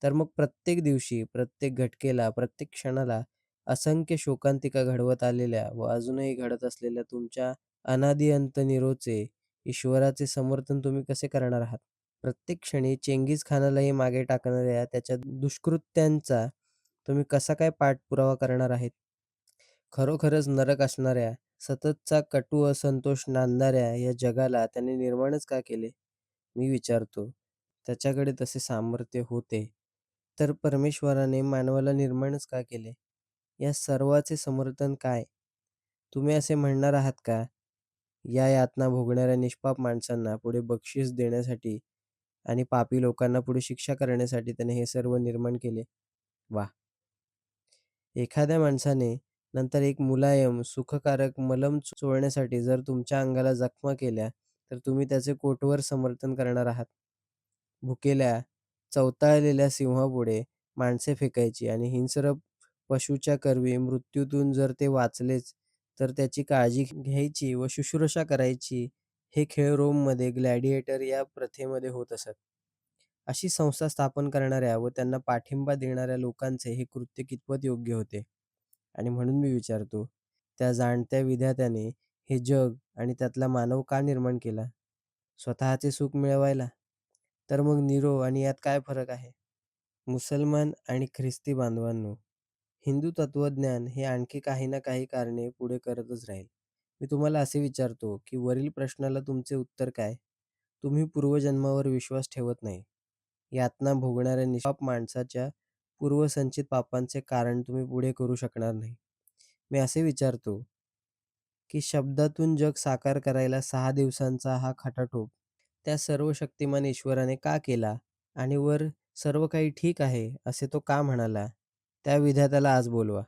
तर मग प्रत्येक दिवशी, प्रत्येक घटकेला, प्रत्येक क्षणाला असंख्य शोकांतिका घडवत आलेल्या व अजूनही घडत असलेल्या तुमच्या अनादि अंत निरोचे, ईश्वराचे समर्थन तुम्ही कसे करणार आहात? प्रत्येक क्षणी चेंगीज खानालाही मागे टाकणाऱ्या त्याच्या दुष्कृत्यांचा तुम्ही कसा काय पाठपुरावा करणार आहेत? खरोखरच नरक असणाऱ्या, सततचा कटू असंतोष नांदणाऱ्या या जगाला त्याने निर्माणच का केले? मी विचारतो. त्याच्याकडे तसे सामर्थ्य होते, तर परमेश्वराने मानवाला निर्माणच का केले? या सर्वाचे समर्थन काय? तुम्ही असे म्हणणार आहात का, या यातना भोगणाऱ्या निष्पाप माणसांना पुढे बक्षीस देण्यासाठी आणि पापी लोकांना पुढे शिक्षा करण्यासाठी त्याने हे सर्व निर्माण केले? वाह! एखाद्या माणसाने नंतर एक मुलायम, सुखकारक मलम चोळण्यासाठी जर तुमच्या अंगाला जखमा केल्या, तर तुम्ही त्याचे कोटवर समर्थन करणार आहात. भुकेल्या, चवताळलेल्या सिंहापुढे माणसे फेकायची आणि हिंस्र पशूच्या करवी मृत्यूतून जर ते वाचलेच, तर त्याची काळजी घ्यायची व शुश्रूषा करायची. हे खेळ रोममध्ये ग्लॅडिएटर या प्रथेमध्ये होत असत. अशी संस्था स्थापन करणाऱ्या व त्यांना पाठिंबा देणाऱ्या लोकांचे हे कृत्य कितपत योग्य होते? आणि म्हणून मी विचारतो, त्या जाणत्या विधात्याने हे जग आणि त्यातला मानव का निर्माण केला? स्वतःचे सुख मिळवायला? तर मग नीरो आणि यात काय फरक आहे? मुसलमान आणि ख्रिस्ती बांधवांनो, हिंदू तत्त्वज्ञान हे आणखी काही ना काही कारणे पुढे करतच राहील. मी तुम्हाला असे विचारतो, की वरील प्रश्नाला तुमचे उत्तर काय? तुम्ही पूर्वजन्मावर विश्वास ठेवत नाही. यातना भोगणाऱ्या निष्पाप माणसाच्या पूर्वसंचित पापांचे कारण तुम्ही पुढे करू शकणार नाही. मी असे विचारतो, की शब्दातून जग साकार करायला 6 दिवसांचा हा खटाटोप त्या सर्वशक्तिमान ईश्वराने का केला? आणि वर सर्व काही ठीक आहे, असे तो का म्हणाला? त्या विधात्याला आज बोलवा.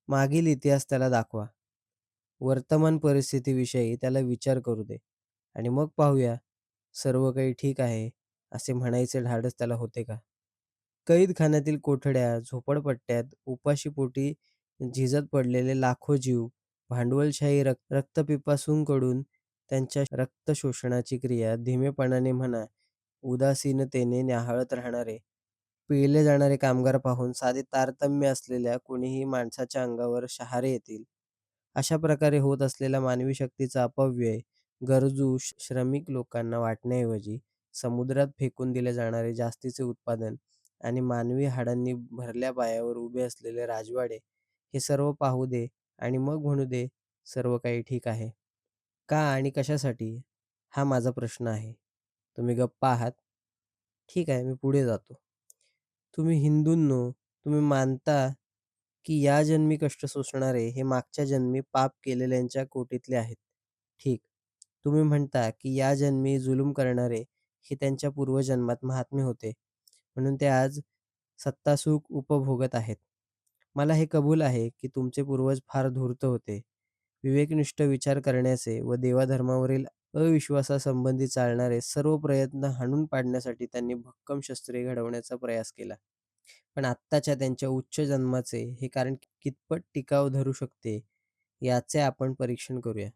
मागील इतिहास त्याला दाखवा. वर्तमान परिस्थितीविषयी त्याला विचार करू दे आणि मग पाहूया, सर्व काही ठीक आहे, असे म्हणायचे धाडस त्याला होते का? कैदखान्यातील कोठड्या, झोपडपट्ट्यात उपाशीपोटी झिजत पडलेले लाखो जीव, भांडवलशाही रक्तपिपासूंकडून त्यांच्या रक्तशोषणाची क्रिया धीमेपणाने म्हणा, उदासीनतेने न्याहाळत राहणारे, पिळले जाणारे कामगार पाहून साधे तारतम्य असलेल्या कोणीही माणसाच्या अंगावर शहारे येतील. अशा प्रकारे होत असलेल्या मानवी शक्तीचा अपव्यय गरजू श्रमिक लोकांना वाटण्याऐवजी समुद्रात फेकून दिले जाणारे जास्तीचे उत्पादन आणि मानवी हाडांनी भरल्या पायावर उभे असलेले राजवाडे हे सर्व पाहू दे आणि मग म्हणू दे सर्व काही ठीक आहे. का आणि कशासाठी? हा माझा प्रश्न आहे. तुम्ही गप्प आहात? ठीक आहे, मी पुढे जातो. तुम्ही हिंदूंनो, तुम्ही मानता की या जन्मी कष्ट सोसणारे हे मागच्या जन्मी पाप केलेल्यांच्या कोटीतले आहेत. ठीक. तुम्ही म्हणता की या जन्मी जुलूम करणारे हे त्यांच्या पूर्वजन्मात महात्मे होते, म्हणून ते आज सत्तासुख उपभोगत आहेत. मला हे कबूल आहे की तुमचे पूर्वज फार धूर्त होते. विवेकनिष्ठ विचार करण्याचे व देवाधर्मावरील अविश्वासासंबंधी चालणारे सर्व प्रयत्न हाणून पाडण्यासाठी त्यांनी भक्कम शस्त्रे घडवण्याचा प्रयास केला. पण आत्ताच्या त्यांच्या उच्च जन्माचे हे कारण कितपत टिकाव धरू शकते, याचे आपण परीक्षण करूया.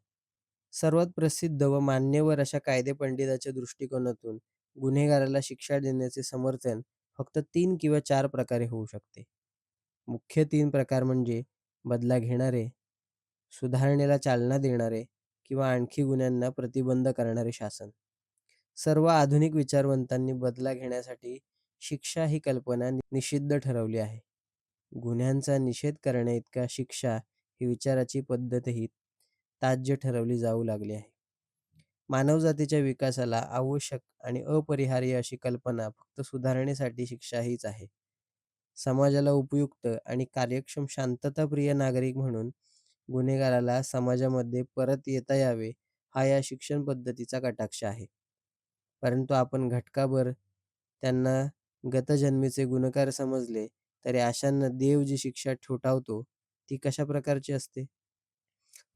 सर्वात प्रसिद्ध व मान्यवर अशा कायदेपंडिताच्या दृष्टिकोनातून गुन्हेगाराला शिक्षा देण्याचे समर्थन फक्त 3 किंवा 4 प्रकारे होऊ शकते. मुख्य 3 प्रकार म्हणजे बदला घेणारे, सुधारणेला चालना देणारे किंवा आणखी गुन्ह्यांना प्रतिबंध करणारे शासन. सर्व आधुनिक विचारवंतांनी बदला घेण्यासाठी शिक्षा ही कल्पना निषिद्ध ठरवली आहे. गुन्ह्यांचा निषेध करण्याइतका शिक्षा ही विचाराची पद्धतही त्याज्य ठरवली जाऊ लागली आहे. मानवजातीच्या विकासाला आवश्यक आणि अपरिहार्य अशी कल्पना फक्त सुधारणेसाठी शिक्षा हीच आहे. समाजाला उपयुक्त आणि कार्यक्षम शांतताप्रिय नागरिक म्हणून गुन्हेगाराला समाजामध्ये परत येता यावे, हा या शिक्षण पद्धतीचा कटाक्ष आहे. परंतु आपण घटकाभर त्यांना गतजन्मीचे गुणकार समजले, तरी अशांना देव जी शिक्षा ठोठावतो, ती कशा प्रकारची असते?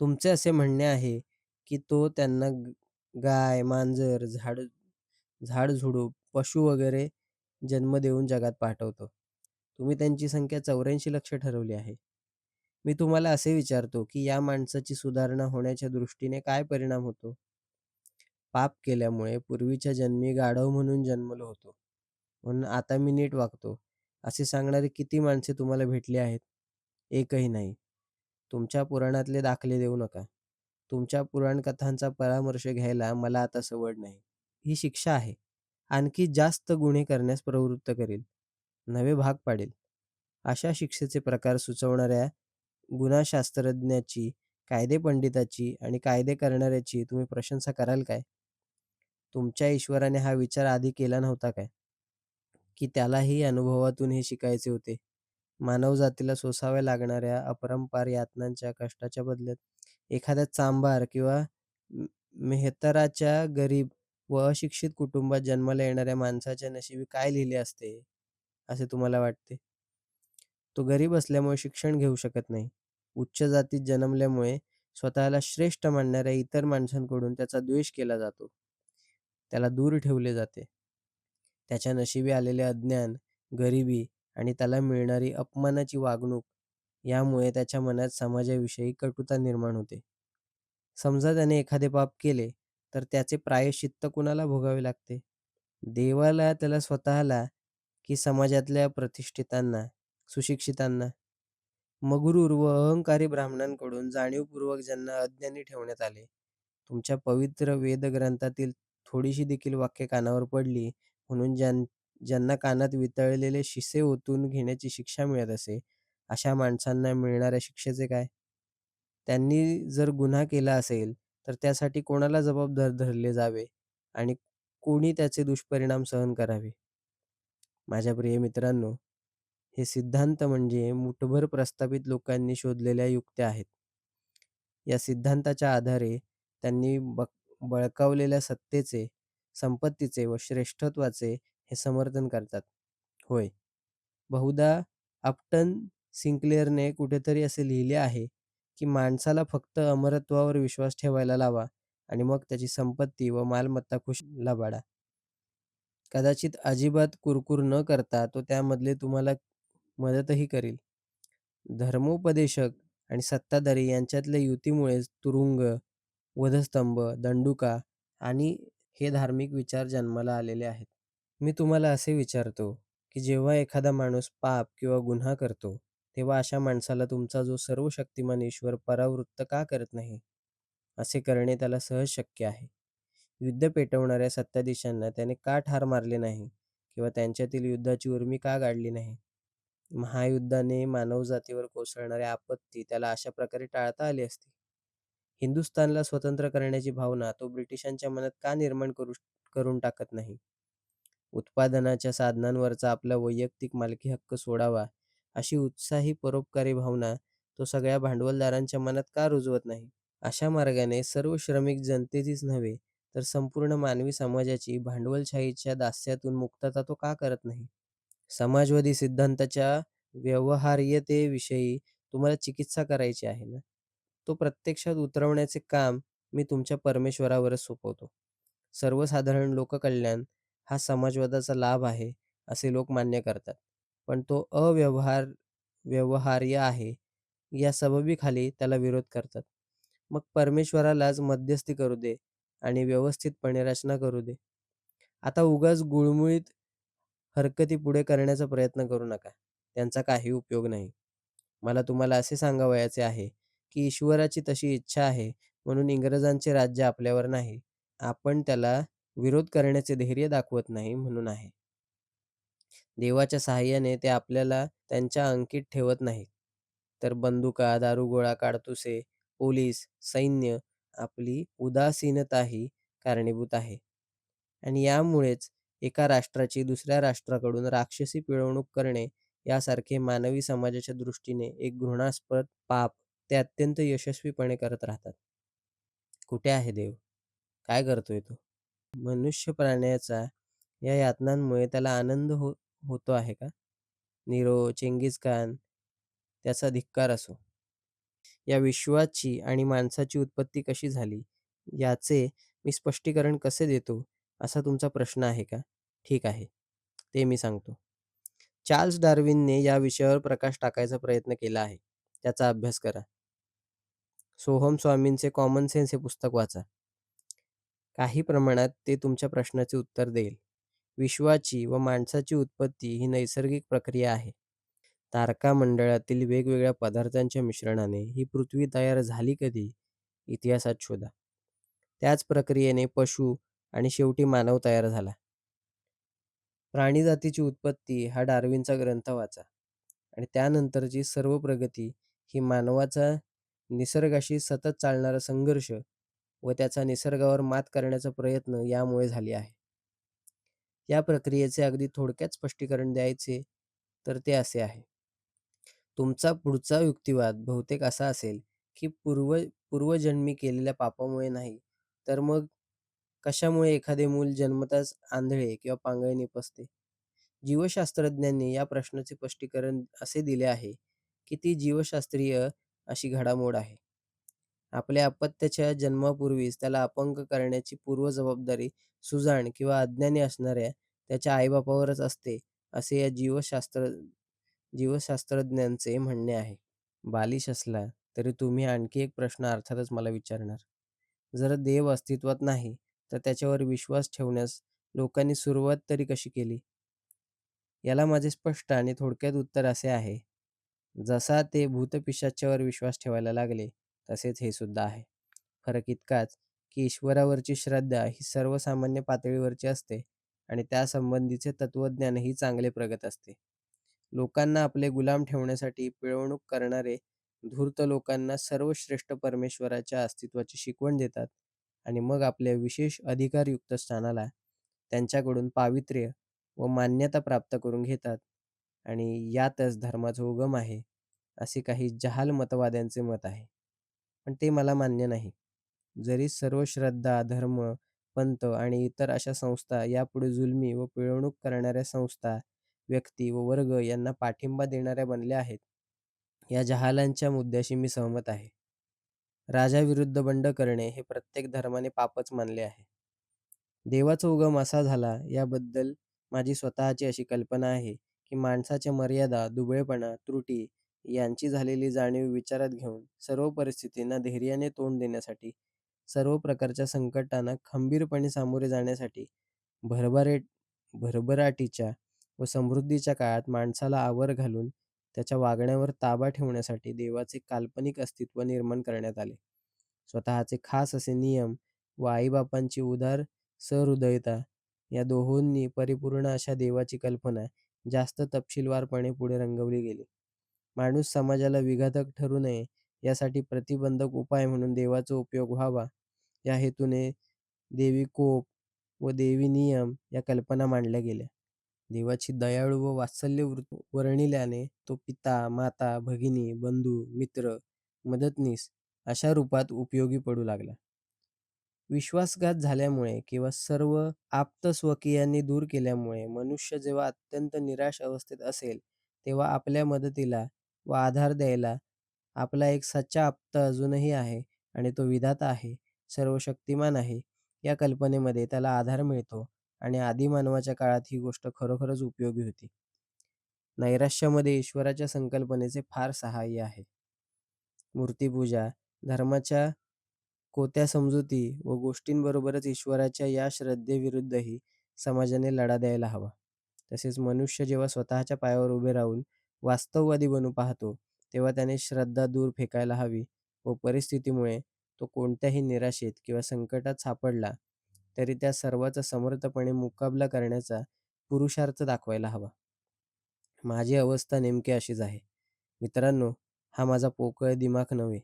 तुमचे असे म्हणणे आहे, की तो त्यांना गाय, मांजर, झाडझुडूप, पशु वगैरे जन्म देऊन जगात पाठवतो. तुम्ही त्यांची संख्या 84 लक्ष ठरवली आहे. मी तुम्हाला असे विचारतो, की या माणसाची सुधारणा होण्याच्या दृष्टीने काय परिणाम होतो? पाप केल्यामुळे पूर्वीच्या जन्मी गाढव म्हणून जन्मलो होतो, म्हणून आता मी नीट वागतो, असे सांगणारी किती माणसे तुम्हाला भेटली आहेत? एकही नाही. तुमच्या पुराणातले दाखले देऊ नका. तुमच्या पुराणकथांचा परामर्श घ्यायला मला आता सवड नाही. ही शिक्षा आहे. आणखी जास्त गुन्हे करण्यास प्रवृत्त करेल, नवे भाग पाडेल. अशा शिक्षेचे प्रकार सुचवणाऱ्या गुन्हाशास्त्रज्ञाची, कायदेपंडिताची आणि कायदे करणाऱ्याची तुम्ही प्रशंसा कराल काय? तुमच्या ईश्वराने हा विचार आधी केला नव्हता काय? की त्यालाही अनुभवातून हे शिकायचे होते? मानवजातीला सोसाव्या लागणाऱ्या अपरंपार यातनांच्या कष्टाच्या बदल्यात एखाद्या चांभार किंवा मेहतराच्या गरीब व अशिक्षित कुटुंबात जन्माला येणाऱ्या माणसाच्या नशिबी काय लिहिले असते, असे तुम्हाला वाटते? तो गरीब असल्यामुळे शिक्षण घेऊ शकत नाही. उच्च जातीत जन्मल्यामुळे स्वतःला श्रेष्ठ मानणाऱ्या इतर माणसांकडून त्याचा द्वेष केला जातो. त्याला दूर ठेवले जाते. त्याच्या नशिबी आलेले अज्ञान, गरिबी आणि त्याला मिळणारी अपमानाची वागणूक यामुळे त्याच्या मनात समाजाविषयी कटुता निर्माण होते. समजा त्याने एखादे पाप केले, तर त्याचे प्रायश्चित्त कुणाला भोगावे लागते? देवाला, त्याला स्वतःला, की समाजातल्या प्रतिष्ठितांना, सुशिक्षितांना? मगरूर व अहंकारी ब्राह्मणांकडून जाणीवपूर्वक ज्यांना अज्ञानी ठेवण्यात आले, तुमच्या पवित्र वेदग्रंथातील थोडीशी देखील वाक्य कानावर पडली म्हणून ज्यांना कानात वितळलेले शिसे ओतून घेण्याची शिक्षा मिळत असे, अशा माणसांना मिळणाऱ्या शिक्षेचे काय? त्यांनी जर गुन्हा केला असेल, तर त्यासाठी कोणाला जबाबदार धरले जावे आणि कोणी त्याचे दुष्परिणाम सहन करावे? माझ्या प्रिय मित्रांनो, हे सिद्धांत म्हणजे मूठभर प्रस्थापित लोकांनी शोधलेल्या युक्त्या आहेत. या सिद्धांताच्या आधारे त्यांनी बळकावलेल्या सत्तेचे, संपत्तीचे व श्रेष्ठत्वाचे हे समर्थन करतात. होय, बहुधा अपटन सिन्क्लेअरने कुठेतरी असे लिहिले आहे, की माणसाला फक्त अमरत्वावर विश्वास ठेवायला लावा आणि मग त्याची संपत्ती व मालमत्ता खुश लबाडा. कदाचित अजिबात कुरकुर न करता तो त्यामधले तुम्हाला मदतही करील. धर्मोपदेशक आणि सत्ताधारी यांच्यातल्या युतीमुळेच तुरुंग, वधस्तंभ, दंडुका आणि हे धार्मिक विचार जन्माला आलेले आहेत. मी तुम्हाला असे विचारतो, की जेव्हा एखादा माणूस पाप किंवा गुन्हा करतो, तेव्हा अशा माणसाला तुमचा जो सर्वशक्तिमान ईश्वर परावृत्त का करत नाही? असे करणे त्याला सहज शक्य आहे. युद्ध पेटवणाऱ्या सत्ताधीशांना त्याने का ठार मारले नाही? किंवा त्यांच्यातील युद्धाची उर्मी का गाडली नाही? महायुद्धाने मानवजातीवर कोसळणारी आपत्ती त्याला अशा प्रकारे टाळता आली असती. हिंदुस्थानला स्वतंत्र करण्याची भावना तो ब्रिटिशांच्या मनात का निर्माण करून टाकत नाही? उत्पादनाच्या साधनांवरचा आपला वैयक्तिक मालकी हक्क सोडावा, अशी उत्साही परोपकारी भावना तो सगळ्या भांडवलदारांच्या मनात का रुजवत नाही? अशा मार्गाने सर्व श्रमिक जनतेचीच नव्हे, तर संपूर्ण मानवी समाजाची भांडवलशाहीच्या दास्यातून मुक्तता तो का करत नाही? समाजवादी सिद्धांताच्या व्यवहार्यतेविषयी तुम्हाला चिकित्सा करायची आहे ना? तो प्रत्यक्षात उतरवण्याचे काम मी तुमच्या परमेश्वरावरच सोपवतो. सर्वसाधारण लोककल्याण हा समाजवादाचा लाभ आहे, असे लोक मान्य करतात. पण तो व्यवहार्य आहे, या सबबीखाली त्याला विरोध करतात. मग परमेश्वरालाच मध्यस्थी करू दे आणि व्यवस्थितपणे रचना करू दे. आता उगाच गुळमुळीत हरकती पुढे करण्याचा प्रयत्न करू नका. त्यांचा काही उपयोग नाही. मला तुम्हाला असे सांगावयाचे आहे, की ईश्वराची तशी इच्छा आहे, म्हणून इंग्रजांचे राज्य आपल्यावर नाही. आपण त्याला विरोध करण्याचे धैर्य दाखवत नाही म्हणून आहे. देवाच्या सहाय्याने ते आपल्याला त्यांच्या अंकीत ठेवत नाहीत. तर बंदुका, दारुगोळा, काडतुसे, पोलीस, सैन्य आपली उदासीनताही कारणीभूत आहे. आणि यामुळेच एका राष्ट्राची दुसऱ्या राष्ट्राकडून राक्षसी पिळवणूक करणे यासारखे मानवी समाजाच्या दृष्टीने एक घृणास्पद पाप ते अत्यंत यशस्वीपणे करत राहतात. कुठे आहे देव? काय करतोय तो? मनुष्य प्राण्याचा या यातनांमुळे त्याला आनंद होतो आहे का? नीरो, चेंगीज खान त्याचा धिक्कार असो. या विश्वाची आणि माणसाची उत्पत्ती कशी झाली, याचे मी स्पष्टीकरण कसे देतो, असा तुमचा प्रश्न आहे का? ठीक आहे, ते मी सांगतो. चार्ल्स डार्विनने या विषयावर प्रकाश टाकायचा प्रयत्न केला आहे. त्याचा अभ्यास करा. सोहम स्वामींचे कॉमन सेन्स हे पुस्तक वाचा. काही प्रमाणात ते तुमच्या प्रश्नाचे उत्तर देईल. विश्वाची व माणसाची उत्पत्ती ही नैसर्गिक प्रक्रिया आहे. तारकामंडळातील वेगवेगळ्या पदार्थांच्या मिश्रणाने ही पृथ्वी तयार झाली कधी? इतिहासात शोधा. त्याच प्रक्रियेने पशु आणि शेवटी मानव तयार झाला. प्राणीजातीची उत्पत्ती हा डार्विनचा ग्रंथ वाचा आणि त्यानंतरची सर्व प्रगती ही मानवाचा निसर्गाशी सतत चालणारा संघर्ष व त्याचा निसर्गावर मात करण्याचा प्रयत्न यामुळे झाली आहे. या प्रक्रियेचे अगदी थोडक्यात स्पष्टीकरण द्यायचे तर ते असे आहे. तुमचा पुढचा युक्तिवाद बहुतेक असा असेल, की पूर्वजन्मी केलेल्या पापामुळे नाही, तर मग कशामुळे एखादे मूल जन्मताच आंधळे किंवा पांगळे निपजते? जीवशास्त्रज्ञांनी या प्रश्नाचे स्पष्टीकरण असे दिले आहे, की ती जीवशास्त्रीय अशी घडामोड आहे. आपल्या अपत्याच्या जन्मापूर्वीच त्याला अपंग करण्याची पूर्व जबाबदारी सुजाण किंवा अज्ञानी असणाऱ्या त्याच्या आईबापावरच असते, असे या जीवशास्त्रज्ञांचे म्हणणे आहे. बालिश असला तरी तुम्ही आणखी एक प्रश्न अर्थातच मला विचारणार. जर देव अस्तित्वात नाही, तर त्याच्यावर विश्वास ठेवण्यास लोकांनी सुरुवात तरी कशी केली? याला माझे स्पष्ट आणि थोडक्यात उत्तर असे आहे. जसा ते भूतपिशाच्यावर विश्वास ठेवायला लागले, तसेच हे सुद्धा आहे. फरक इतकाच, की ईश्वरावरची श्रद्धा ही सर्वसामान्य पातळीवरची असते आणि त्यासंबंधीचे तत्त्वज्ञानही चांगले प्रगत असते. लोकांना आपले गुलाम ठेवण्यासाठी पिळवणूक करणारे धूर्त लोकांना सर्वश्रेष्ठ परमेश्वराच्या अस्तित्वाची शिकवण देतात आणि मग आपल्या विशेष अधिकारयुक्त स्थानाला त्यांच्याकडून पावित्र्य व मान्यता प्राप्त करून घेतात आणि यातच धर्माचा उगम आहे, असे काही जहाल मतवाद्यांचे मत आहे. पण ते मला मान्य नाही. जरी सर्व श्रद्धा, धर्म, पंथ आणि इतर अशा संस्था यापुढे जुलमी व पिळवणूक करणाऱ्या संस्था, व्यक्ती व वर्ग यांना पाठिंबा देणाऱ्या बनल्या आहेत, या जहालांच्या मुद्द्याशी मी सहमत आहे. राजाविरुद्ध बंड करणे हे प्रत्येक धर्माने पापच मानले आहे. देवाचा उगम असा झाला याबद्दल माझी स्वतःची अशी कल्पना आहे, की माणसाच्या मर्यादा, दुबळेपणा, त्रुटी यांची झालेली जाणीव विचारात घेऊन सर्व परिस्थितींना धैर्याने तोंड देण्यासाठी, सर्व प्रकारच्या संकटांना खंबीरपणे सामोरे जाण्यासाठी, भरभराट भरभराटीच्या व समृद्धीच्या काळात माणसाला आवर घालून त्याच्या वागण्यावर ताबा ठेवण्यासाठी देवाचे काल्पनिक अस्तित्व निर्माण करण्यात आले. स्वतःचे खास असे नियम व आईबापांची उदार सहृदयता या दोहोंनी परिपूर्ण अशा देवाची कल्पना जास्त तपशीलवारपणे पुढे रंगवली गेली. माणूस समाजाला विघातक ठरू नये यासाठी प्रतिबंधक उपाय म्हणून देवाचा उपयोग व्हावा या हेतूने देवी कोप व देवी नियम या कल्पना मांडल्या गेल्या. देवाची दयाळू व वात्सल्य वर्णिल्याने तो पिता, माता, भगिनी, बंधू, मित्र, मदतनीस अशा रूपात उपयोगी पडू लागला. विश्वासघात झाल्यामुळे किंवा सर्व आप्तस्वकीयांनी दूर केल्यामुळे मनुष्य जेव्हा अत्यंत निराश अवस्थेत असेल, तेव्हा आपल्या मदतीला व आधार द्यायला आपला एक सच्चा आप्त अजूनही आहे आणि तो विधाता आहे, सर्वशक्तिमान आहे. या कल्पनेमध्ये त्याला आधार मिळतो आणि आदिमानवाच्या काळात ही गोष्ट खरोखरच उपयोगी होती. नैराश्यामध्ये ईश्वराच्या संकल्पनेचे फार सहाय्य आहे. मूर्तिपूजा, धर्माच्या कोत्या समजुती व गोष्टींबरोबरच ईश्वराच्या या श्रद्धेविरुद्धही समाजाने लढा द्यायला हवा. तसेच मनुष्य जेव्हा स्वतःच्या पायावर उभे राहून वास्तववादी बनू पाहतो, तेव्हा त्याने श्रद्धा दूर फेकायला हवी व परिस्थितीमुळे तो कोणत्याही निराशेत किंवा संकटात सापडला, तरी त्या सर्वाचा समर्थपणे मुकाबला करण्याचा पुरुषार्थ दाखवायला हवा. माझी अवस्था नेमकी अशीच आहे. मित्रांनो, हा माझा पोकळ दिमाग नव्हे.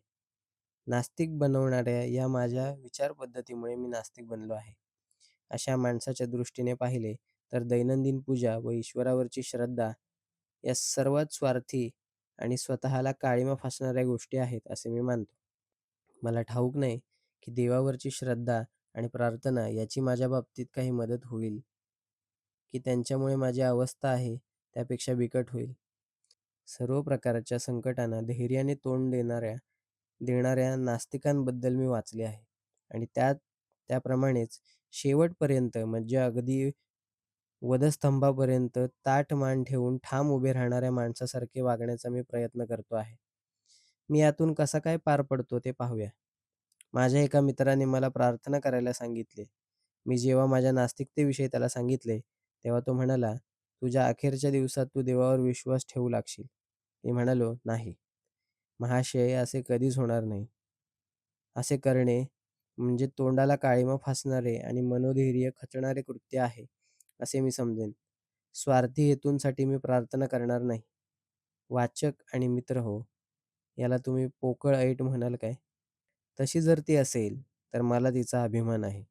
नास्तिक बनवणाऱ्या या माझ्या विचारपद्धतीमुळे मी नास्तिक बनलो आहे. अशा माणसाच्या दृष्टीने पाहिले तर दैनंदिन पूजा व ईश्वरावरची श्रद्धा या सर्वात स्वार्थी आणि स्वतःला काळिमा फासणाऱ्या गोष्टी आहेत असे मी मानतो. मला ठाऊक नाही की देवावरची श्रद्धा आणि प्रार्थना याची माझ्या बाबतीत काही मदत होईल, की त्यांच्यामुळे माझी अवस्था आहे त्यापेक्षा बिकट होईल. सर्व प्रकारच्या संकटांना धैर्याने तोंड देणाऱ्या नास्तिकांबद्दल मी वाचले आहे आणि त्याप्रमाणेच शेवटपर्यंत म्हणजे अगदी वधस्तंभापर्यंत ताठ मान ठेवून ठाम उभे राहणाऱ्या माणसासारखे वागण्याचा मी प्रयत्न करतो आहे. मी यातून कसा काय पार पडतो ते पाहूया. माझ्या एका मित्राने मला प्रार्थना करायला सांगितले. मी जेव्हा माझ्या नास्तिकतेविषयी त्याला सांगितले, तेव्हा तो म्हणाला, "तुझ्या अखेरच्या दिवसात तू देवावर विश्वास ठेवू लागशील." मी म्हणालो, "नाही, महाशय, असे कधीच होणार नाही. असे करणे म्हणजे तोंडाला काळिमा फासणारे आणि मनोधैर्य खचणारे कृत्य आहे, असे मी समजेन. स्वार्थी हेतूंसाठी मी प्रार्थना करणार नाही." वाचक आणि मित्र हो, याला तुम्ही पोकळ ऐट म्हणाल काय? तशी जर ती असेल, तर मला तिचा अभिमान आहे.